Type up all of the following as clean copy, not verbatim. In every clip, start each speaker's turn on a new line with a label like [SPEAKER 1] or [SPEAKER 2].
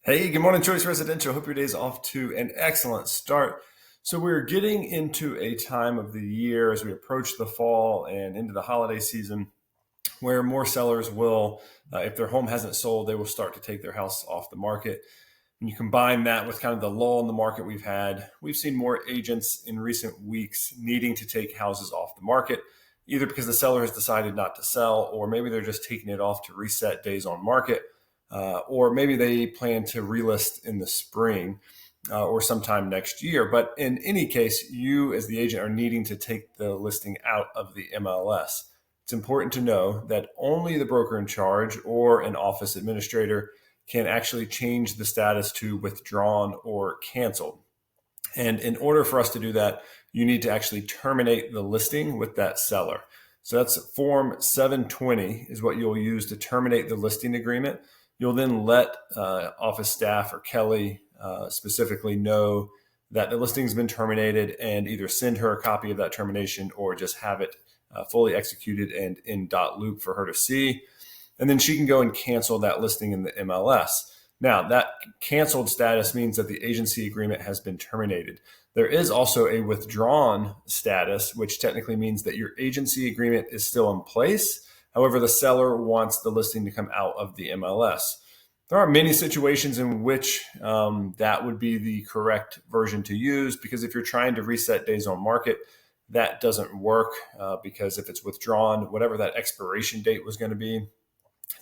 [SPEAKER 1] Hey, good morning, Choice Residential. Hope your day's off to an excellent start. So, we're getting into a time of the year as we approach the fall and into the holiday season where more sellers will, if their home hasn't sold, they will start to take their house off the market. When you combine that with kind of the lull in the market we've seen more agents in recent weeks needing to take houses off the market, either because the seller has decided not to sell, or maybe they're just taking it off to reset days on market, or maybe they plan to relist in the spring or sometime next year. But in any case, you as the agent are needing to take the listing out of the MLS. It's important to know that only the broker in charge or an office administrator can actually change the status to withdrawn or canceled. And in order for us to do that, you need to actually terminate the listing with that seller. So that's Form 720 is what you'll use to terminate the listing agreement. You'll then let office staff or Kelly specifically know that the listing's been terminated and either send her a copy of that termination or just have it fully executed and in dot loop for her to see. And then she can go and cancel that listing in the MLS. Now, that canceled status means that the agency agreement has been terminated. There is also a withdrawn status, which technically means that your agency agreement is still in place. However, the seller wants the listing to come out of the MLS. There are many situations in which that would be the correct version to use, because if you're trying to reset days on market, that doesn't work because if it's withdrawn, whatever that expiration date was going to be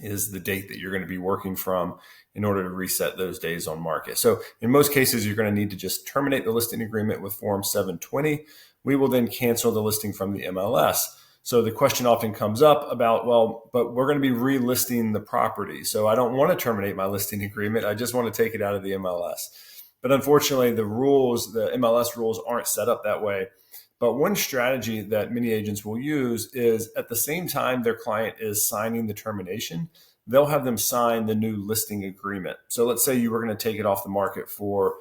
[SPEAKER 1] is the date that you're going to be working from in order to reset those days on market. So in most cases, you're going to need to just terminate the listing agreement with Form 720. We will then cancel the listing from the MLS. So the question often comes up about, well, but we're going to be relisting the property. So I don't want to terminate my listing agreement. I just want to take it out of the MLS. But unfortunately, the MLS rules aren't set up that way. But one strategy that many agents will use is at the same time their client is signing the termination, they'll have them sign the new listing agreement. So let's say you were going to take it off the market for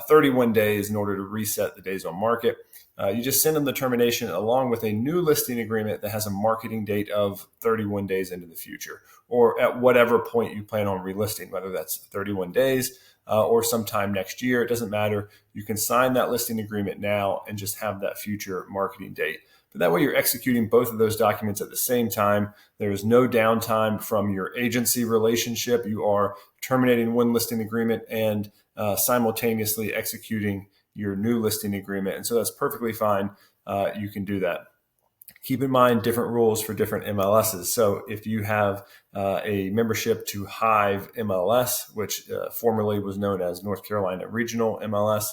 [SPEAKER 1] 31 days in order to reset the days on market. You just send them the termination along with a new listing agreement that has a marketing date of 31 days into the future, or at whatever point you plan on relisting, whether that's 31 days or sometime next year. It doesn't matter. You can sign that listing agreement now and just have that future marketing date. But that way you're executing both of those documents at the same time. There is no downtime from your agency relationship. You are terminating one listing agreement and simultaneously executing your new listing agreement. And so that's perfectly fine. You can do that. Keep in mind different rules for different MLSs. So if you have a membership to Hive MLS, which formerly was known as North Carolina Regional MLS,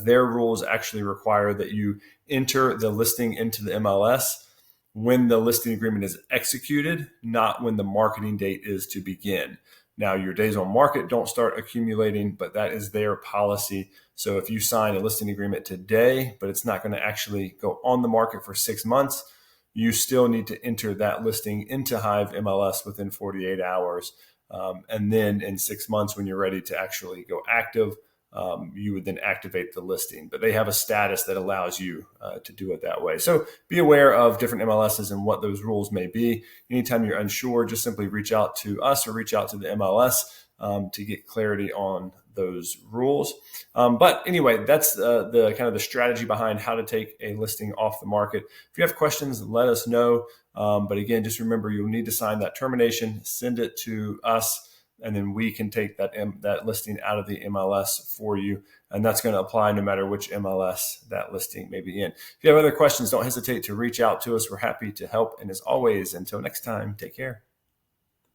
[SPEAKER 1] their rules actually require that you enter the listing into the MLS when the listing agreement is executed, not when the marketing date is to begin. Now, your days on market don't start accumulating, but that is their policy. So if you sign a listing agreement today, but it's not going to actually go on the market for 6 months, you still need to enter that listing into Hive MLS within 48 hours. And then in 6 months, when you're ready to actually go active, you would then activate the listing. But they have a status that allows you to do it that way. So be aware of different MLSs and what those rules may be. Anytime you're unsure, just simply reach out to us or reach out to the MLS to get clarity on those rules. But anyway, that's the kind of the strategy behind how to take a listing off the market. If you have questions, let us know. But again, just remember, you'll need to sign that termination, send it to us, and then we can take that listing out of the MLS for you. And that's going to apply no matter which MLS that listing may be in. If you have other questions, don't hesitate to reach out to us. We're happy to help. And as always, until next time, take care.